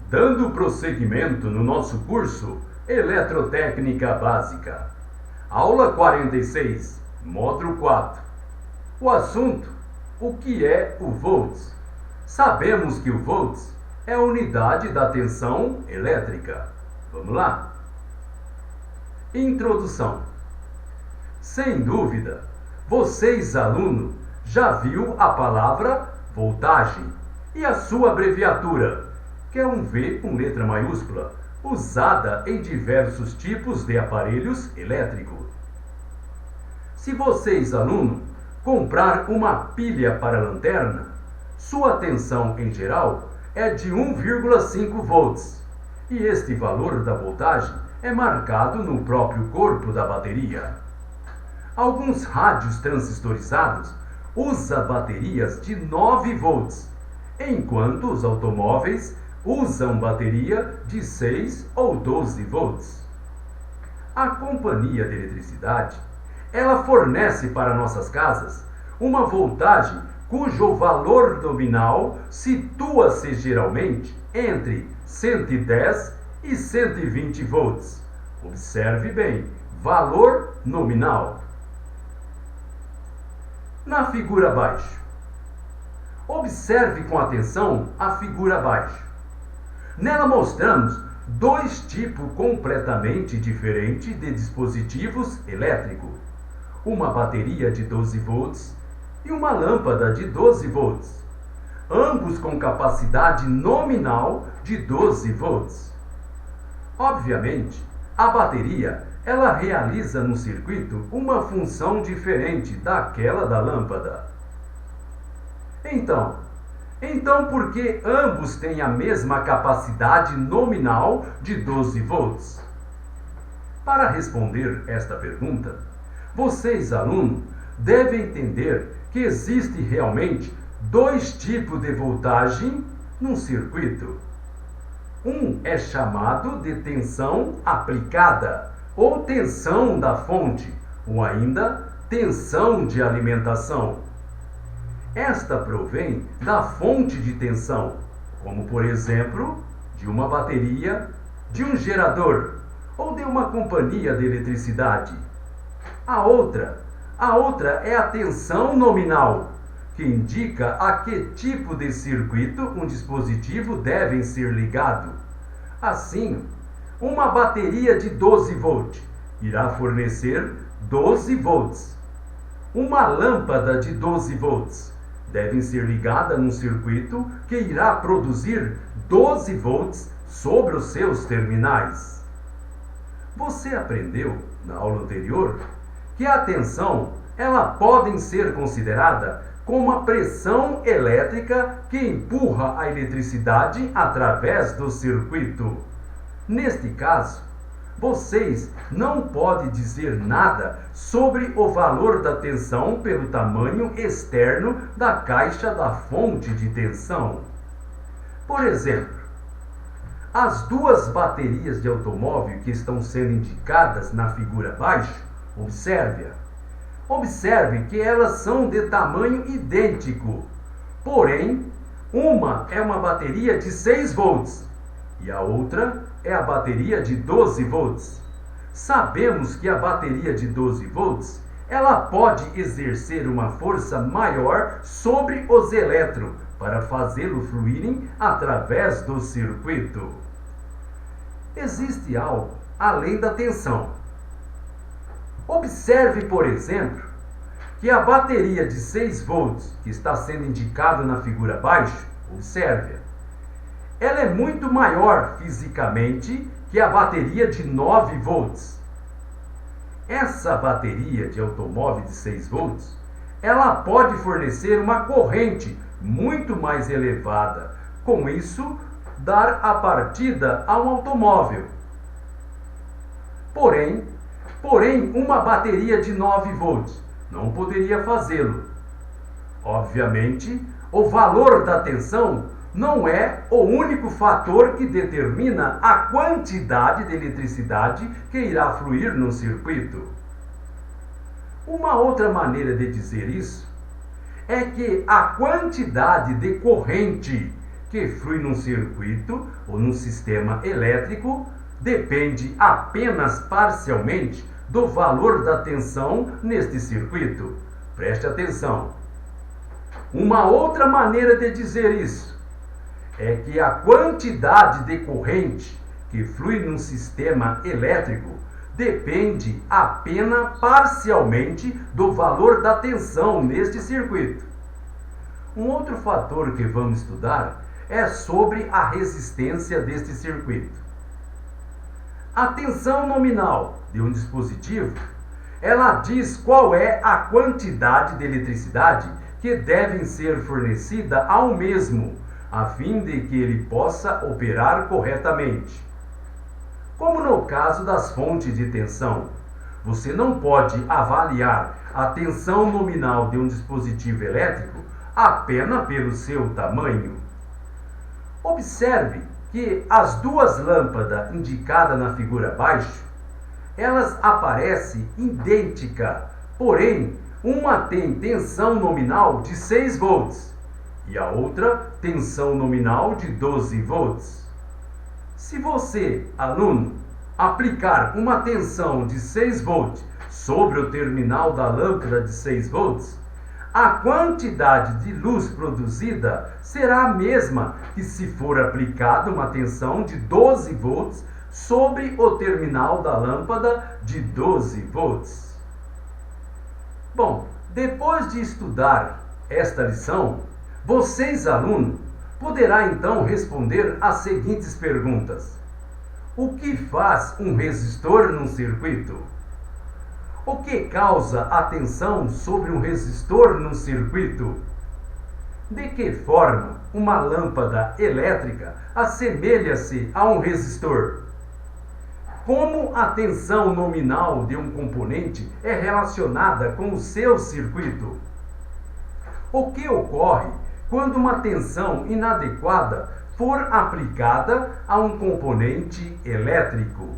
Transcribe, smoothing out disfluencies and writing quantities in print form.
Dando prosseguimento no nosso curso Eletrotécnica Básica. Aula 46, módulo 4. O assunto: o que é o volts? Sabemos que o volts é a unidade da tensão elétrica. Vamos lá? Introdução. Sem dúvida, vocês, aluno, já viu a palavra voltagem e a sua abreviatura, que é um V com letra maiúscula, usada em diversos tipos de aparelhos elétricos. Se vocês, aluno, comprar uma pilha para lanterna, sua tensão em geral é de 1,5 volts, e este valor da voltagem é marcado no próprio corpo da bateria. Alguns rádios transistorizados usam baterias de 9 volts, enquanto os automóveis usam bateria de 6 ou 12 volts. A companhia de eletricidade, ela fornece para nossas casas uma voltagem cujo valor nominal situa-se geralmente entre 110 e 120 volts. Observe bem, valor nominal. Na figura abaixo. Observe com atenção a figura abaixo. Nela mostramos dois tipos completamente diferentes de dispositivos elétricos. Uma bateria de 12 volts e uma lâmpada de 12 volts. Ambos com capacidade nominal de 12 volts. Obviamente, a bateria ela realiza no circuito uma função diferente daquela da lâmpada. Então por que ambos têm a mesma capacidade nominal de 12 volts? Para responder esta pergunta, vocês, alunos, devem entender que existe realmente dois tipos de voltagem num circuito. Um é chamado de tensão aplicada, ou tensão da fonte, ou ainda tensão de alimentação. Esta provém da fonte de tensão, como por exemplo, de uma bateria, de um gerador ou de uma companhia de eletricidade. A outra é a tensão nominal, que indica a que tipo de circuito um dispositivo deve ser ligado. Assim, uma bateria de 12 volts irá fornecer 12 volts. Uma lâmpada de 12 volts deve ser ligada num circuito que irá produzir 12 volts sobre os seus terminais. Você aprendeu na aula anterior que a tensão ela pode ser considerada como a pressão elétrica que empurra a eletricidade através do circuito. Neste caso, vocês não podem dizer nada sobre o valor da tensão pelo tamanho externo da caixa da fonte de tensão. Por exemplo, as duas baterias de automóvel que estão sendo indicadas na figura abaixo, Observe que elas são de tamanho idêntico, porém, uma é uma bateria de 6 volts e a outra é a bateria de 12 volts. Sabemos que a bateria de 12 volts ela pode exercer uma força maior sobre os elétrons para fazê-los fluírem através do circuito. Existe algo além da tensão. Observe, por exemplo, que a bateria de 6 volts, que está sendo indicada na figura abaixo, ela é muito maior fisicamente que a bateria de 9 volts. Essa bateria de automóvel de 6 volts, ela pode fornecer uma corrente muito mais elevada, com isso, dar a partida a um automóvel. Porém, uma bateria de 9 volts não poderia fazê-lo. Obviamente, o valor da tensão não é o único fator que determina a quantidade de eletricidade que irá fluir no circuito. Uma outra maneira de dizer isso é que a quantidade de corrente que flui num circuito ou num sistema elétrico depende apenas parcialmente do valor da tensão neste circuito. Preste atenção. Uma outra maneira de dizer isso é que a quantidade de corrente que flui num sistema elétrico depende apenas parcialmente do valor da tensão neste circuito. Um outro fator que vamos estudar é sobre a resistência deste circuito. A tensão nominal de um dispositivo, ela diz qual é a quantidade de eletricidade que deve ser fornecida ao mesmo, a fim de que ele possa operar corretamente. Como no caso das fontes de tensão, você não pode avaliar a tensão nominal de um dispositivo elétrico apenas pelo seu tamanho. Observe que as duas lâmpadas indicadas na figura abaixo, elas aparecem idênticas, porém, uma tem tensão nominal de 6 volts e a outra tensão nominal de 12 volts. Se você, aluno, aplicar uma tensão de 6 volts sobre o terminal da lâmpada de 6 volts, a quantidade de luz produzida será a mesma que se for aplicada uma tensão de 12 volts sobre o terminal da lâmpada de 12 volts. Bom, depois de estudar esta lição, vocês, alunos, poderá então responder as seguintes perguntas. O que faz um resistor num circuito? O que causa a tensão sobre um resistor num circuito? De que forma uma lâmpada elétrica assemelha-se a um resistor? Como a tensão nominal de um componente é relacionada com o seu circuito? O que ocorre quando uma tensão inadequada for aplicada a um componente elétrico?